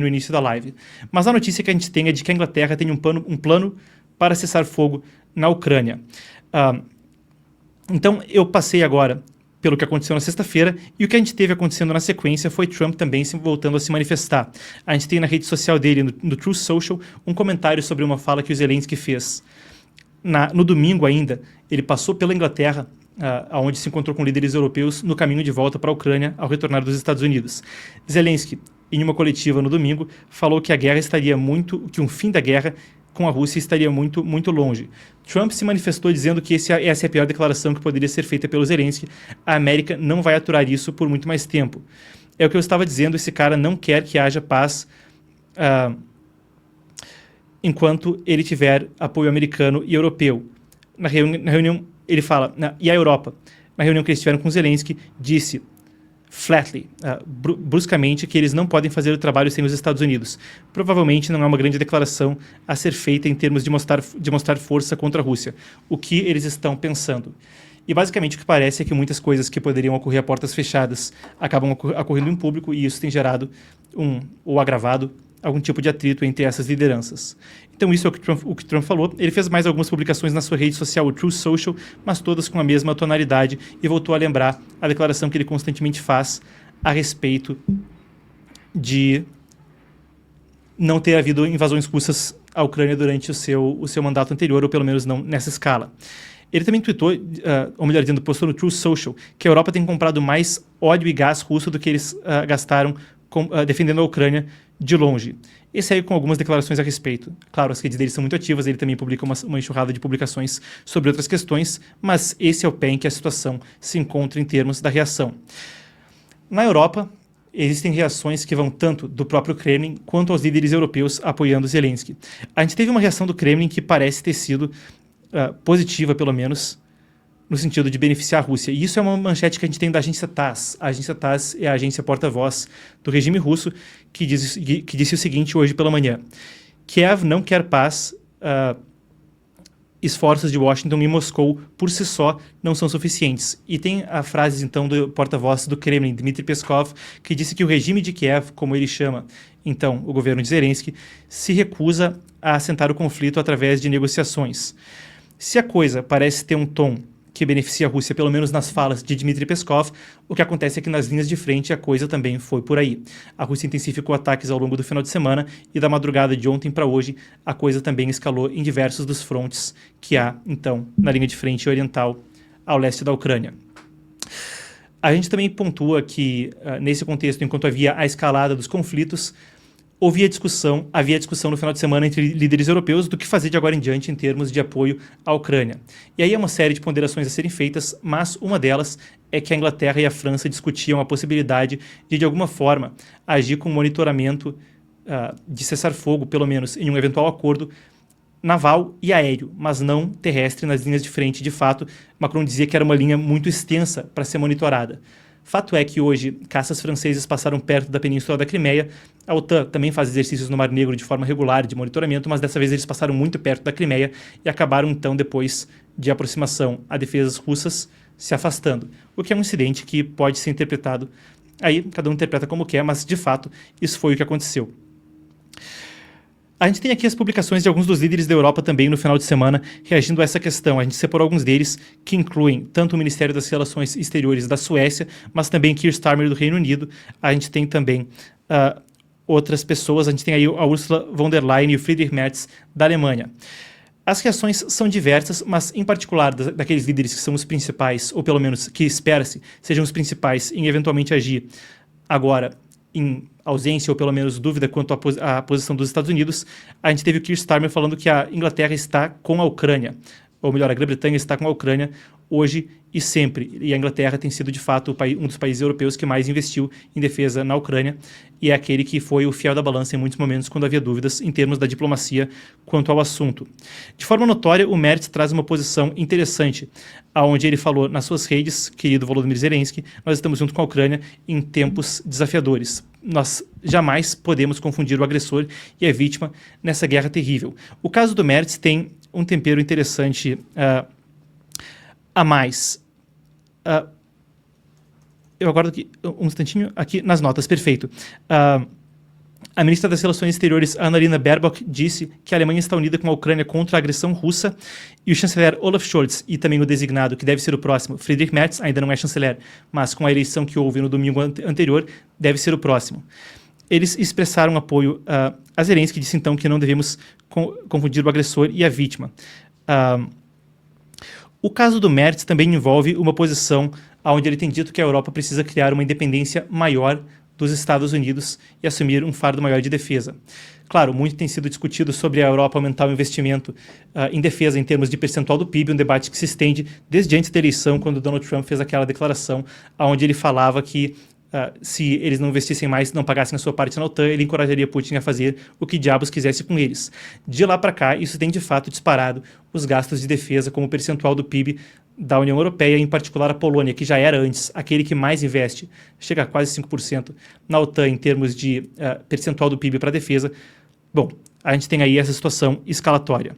no início da live. Mas a notícia que a gente tem é de que a Inglaterra tem um plano para cessar fogo na Ucrânia. Então, eu passei agora pelo que aconteceu na sexta-feira, e o que a gente teve acontecendo na sequência foi Trump também voltando a se manifestar. A gente tem na rede social dele, no Truth Social, um comentário sobre uma fala que o Zelensky fez. No domingo ainda, ele passou pela Inglaterra, onde se encontrou com líderes europeus no caminho de volta para a Ucrânia ao retornar dos Estados Unidos. Zelensky, em uma coletiva no domingo, falou que que um fim da guerra com a Rússia estaria muito, muito longe. Trump se manifestou dizendo que essa é a pior declaração que poderia ser feita pelo Zelensky. A América não vai aturar isso por muito mais tempo. É o que eu estava dizendo, esse cara não quer que haja paz enquanto ele tiver apoio americano e europeu. Na reunião, ele fala, e a Europa, na reunião que eles tiveram com Zelensky, disse flatly, bruscamente, que eles não podem fazer o trabalho sem os Estados Unidos. Provavelmente não é uma grande declaração a ser feita em termos de mostrar força contra a Rússia. O que eles estão pensando? E basicamente o que parece é que muitas coisas que poderiam ocorrer a portas fechadas acabam ocorrendo em público, e isso tem gerado ou agravado algum tipo de atrito entre essas lideranças. Então isso é o que Trump falou. Ele fez mais algumas publicações na sua rede social, o Truth Social, mas todas com a mesma tonalidade, e voltou a lembrar a declaração que ele constantemente faz a respeito de não ter havido invasões russas à Ucrânia durante o seu mandato anterior, ou pelo menos não nessa escala. Ele também tweetou, ou melhor dizendo, postou no Truth Social, que a Europa tem comprado mais óleo e gás russo do que eles gastaram defendendo a Ucrânia de longe. Esse aí com algumas declarações a respeito. Claro, as redes dele são muito ativas, ele também publica uma enxurrada de publicações sobre outras questões, mas esse é o pé em que a situação se encontra em termos da reação. Na Europa, existem reações que vão tanto do próprio Kremlin quanto aos líderes europeus apoiando Zelensky. A gente teve uma reação do Kremlin que parece ter sido positiva, pelo menos, no sentido de beneficiar a Rússia. E isso é uma manchete que a gente tem da agência TASS. A agência TASS é a agência porta-voz do regime russo, que disse o seguinte hoje pela manhã: Kiev não quer paz, esforços de Washington e Moscou por si só não são suficientes. E tem a frase, então, do porta-voz do Kremlin, Dmitry Peskov, que disse que o regime de Kiev, como ele chama, então, o governo de Zelensky, se recusa a assentar o conflito através de negociações. Se a coisa parece ter um tom que beneficia a Rússia, pelo menos nas falas de Dmitry Peskov, o que acontece é que nas linhas de frente a coisa também foi por aí. A Rússia intensificou ataques ao longo do final de semana, e da madrugada de ontem para hoje a coisa também escalou em diversos dos frontes que há, então, na linha de frente oriental ao leste da Ucrânia. A gente também pontua que, nesse contexto, enquanto havia a escalada dos conflitos, havia discussão no final de semana entre líderes europeus do que fazer de agora em diante em termos de apoio à Ucrânia. E aí é uma série de ponderações a serem feitas, mas uma delas é que a Inglaterra e a França discutiam a possibilidade de alguma forma, agir com monitoramento de cessar-fogo, pelo menos em um eventual acordo naval e aéreo, mas não terrestre nas linhas de frente. De fato, Macron dizia que era uma linha muito extensa para ser monitorada. Fato é que hoje caças franceses passaram perto da península da Crimeia. A OTAN também faz exercícios no Mar Negro de forma regular de monitoramento, mas dessa vez eles passaram muito perto da Crimeia e acabaram então, depois de aproximação a defesas russas, se afastando. O que é um incidente que pode ser interpretado, aí cada um interpreta como quer, mas de fato isso foi o que aconteceu. A gente tem aqui as publicações de alguns dos líderes da Europa também no final de semana reagindo a essa questão. A gente separou alguns deles, que incluem tanto o Ministério das Relações Exteriores da Suécia, mas também Keir Starmer do Reino Unido. A gente tem também outras pessoas. A gente tem aí a Ursula von der Leyen e o Friedrich Merz da Alemanha. As reações são diversas, mas em particular daqueles líderes que são os principais, ou pelo menos que espera-se sejam os principais em eventualmente agir agora em ausência ou pelo menos dúvida quanto à posição dos Estados Unidos. A gente teve o Keir Starmer falando que a Inglaterra está com a Ucrânia, ou melhor, a Grã-Bretanha está com a Ucrânia hoje e sempre. E a Inglaterra tem sido, de fato, um dos países europeus que mais investiu em defesa na Ucrânia, e é aquele que foi o fiel da balança em muitos momentos quando havia dúvidas em termos da diplomacia quanto ao assunto. De forma notória, o Merz traz uma posição interessante, onde ele falou nas suas redes: querido Volodymyr Zelensky, nós estamos junto com a Ucrânia em tempos desafiadores. Nós jamais podemos confundir o agressor e a vítima nessa guerra terrível. O caso do Merz tem um tempero interessante a mais. Eu aguardo aqui um instantinho, aqui nas notas, perfeito. A ministra das Relações Exteriores, Annalena Baerbock, disse que a Alemanha está unida com a Ucrânia contra a agressão russa, e o chanceler Olaf Scholz, e também o designado, que deve ser o próximo, Friedrich Merz, ainda não é chanceler, mas com a eleição que houve no domingo anterior, deve ser o próximo. Eles expressaram apoio a Zelensky, que disse então que não devemos confundir o agressor e a vítima. O caso do Merz também envolve uma posição onde ele tem dito que a Europa precisa criar uma independência maior dos Estados Unidos e assumir um fardo maior de defesa. Claro, muito tem sido discutido sobre a Europa aumentar o investimento em defesa em termos de percentual do PIB, um debate que se estende desde antes da eleição, quando Donald Trump fez aquela declaração onde ele falava que se eles não investissem mais, não pagassem a sua parte na OTAN, ele encorajaria Putin a fazer o que diabos quisesse com eles. De lá para cá, isso tem de fato disparado os gastos de defesa como percentual do PIB da União Europeia, em particular a Polônia, que já era antes aquele que mais investe, chega a quase 5% na OTAN em termos de percentual do PIB para defesa. Bom, a gente tem aí essa situação escalatória.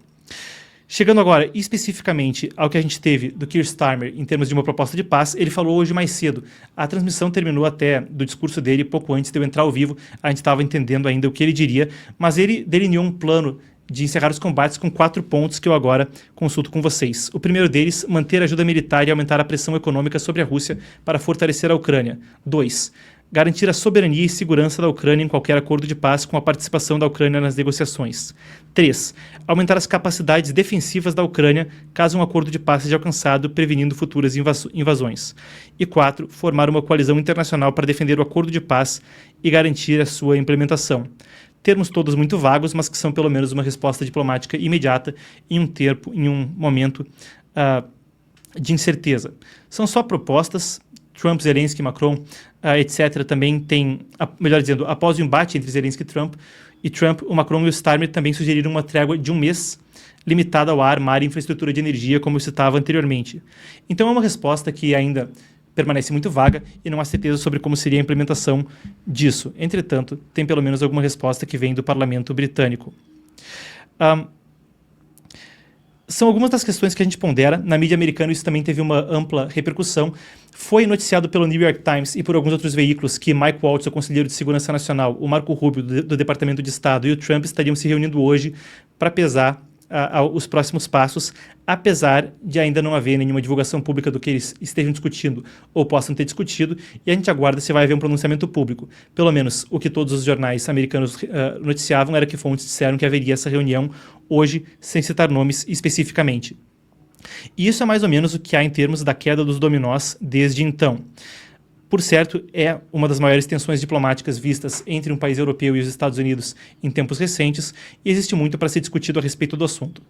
Chegando agora especificamente ao que a gente teve do Keir Starmer em termos de uma proposta de paz, ele falou hoje mais cedo. A transmissão terminou até do discurso dele pouco antes de eu entrar ao vivo, a gente estava entendendo ainda o que ele diria, mas ele delineou um plano de encerrar os combates com 4 pontos que eu agora consulto com vocês. O primeiro deles, manter a ajuda militar e aumentar a pressão econômica sobre a Rússia para fortalecer a Ucrânia. 2. Garantir a soberania e segurança da Ucrânia em qualquer acordo de paz com a participação da Ucrânia nas negociações. 3. Aumentar as capacidades defensivas da Ucrânia caso um acordo de paz seja alcançado, prevenindo futuras invasões. E 4. Formar uma coalizão internacional para defender o acordo de paz e garantir a sua implementação. Termos todos muito vagos, mas que são pelo menos uma resposta diplomática imediata em um momento de incerteza. São só propostas. Trump, Zelensky, Macron, etc. também tem, melhor dizendo, após o embate entre Zelensky e Trump, o Macron e o Starmer também sugeriram uma trégua de 1 mês, limitada ao ar, mar e infraestrutura de energia, como eu citava anteriormente. Então é uma resposta que ainda permanece muito vaga e não há certeza sobre como seria a implementação disso. Entretanto, tem pelo menos alguma resposta que vem do parlamento britânico. São algumas das questões que a gente pondera. Na mídia americana isso também teve uma ampla repercussão. Foi noticiado pelo New York Times e por alguns outros veículos que Mike Waltz, o conselheiro de Segurança Nacional, o Marco Rubio, do Departamento de Estado, e o Trump estariam se reunindo hoje para pesar os próximos passos, apesar de ainda não haver nenhuma divulgação pública do que eles estejam discutindo ou possam ter discutido, e a gente aguarda se vai haver um pronunciamento público. Pelo menos o que todos os jornais americanos noticiavam era que fontes disseram que haveria essa reunião hoje, sem citar nomes especificamente. E isso é mais ou menos o que há em termos da queda dos dominós desde então. Por certo, é uma das maiores tensões diplomáticas vistas entre um país europeu e os Estados Unidos em tempos recentes, e existe muito para ser discutido a respeito do assunto.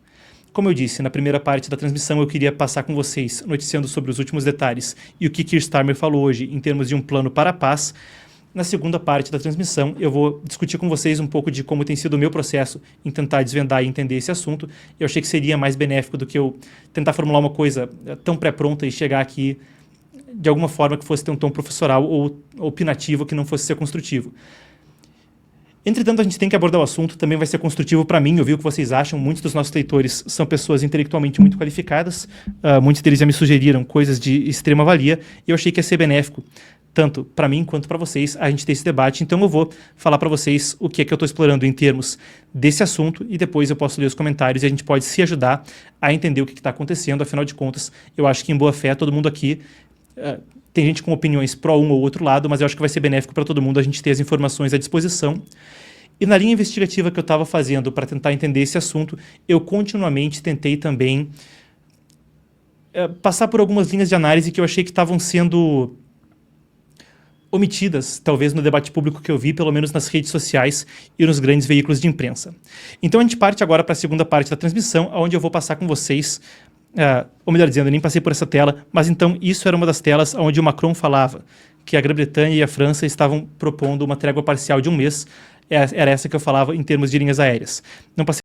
Como eu disse, na primeira parte da transmissão eu queria passar com vocês, noticiando sobre os últimos detalhes e o que Keir Starmer falou hoje em termos de um plano para a paz. Na segunda parte da transmissão, eu vou discutir com vocês um pouco de como tem sido o meu processo em tentar desvendar e entender esse assunto. Eu achei que seria mais benéfico do que eu tentar formular uma coisa tão pré-pronta e chegar aqui de alguma forma que fosse ter um tom professoral ou opinativo, que não fosse ser construtivo. Entretanto, a gente tem que abordar o assunto, também vai ser construtivo para mim, ouvir o que vocês acham. Muitos dos nossos leitores são pessoas intelectualmente muito qualificadas, muitos deles já me sugeriram coisas de extrema valia, e eu achei que ia ser benéfico, tanto para mim quanto para vocês, a gente ter esse debate. Então eu vou falar para vocês o que é que eu estou explorando em termos desse assunto, e depois eu posso ler os comentários e a gente pode se ajudar a entender o que está acontecendo. Afinal de contas, eu acho que em boa fé todo mundo aqui tem gente com opiniões pró um ou outro lado, mas eu acho que vai ser benéfico para todo mundo a gente ter as informações à disposição. E na linha investigativa que eu estava fazendo para tentar entender esse assunto, eu continuamente tentei também passar por algumas linhas de análise que eu achei que estavam sendo omitidas, talvez no debate público que eu vi, pelo menos nas redes sociais e nos grandes veículos de imprensa. Então a gente parte agora para a segunda parte da transmissão, onde eu vou passar com vocês, ou melhor dizendo, eu nem passei por essa tela, mas então isso era uma das telas onde o Macron falava que a Grã-Bretanha e a França estavam propondo uma trégua parcial de 1 mês. Era essa que eu falava em termos de linhas aéreas. Não passei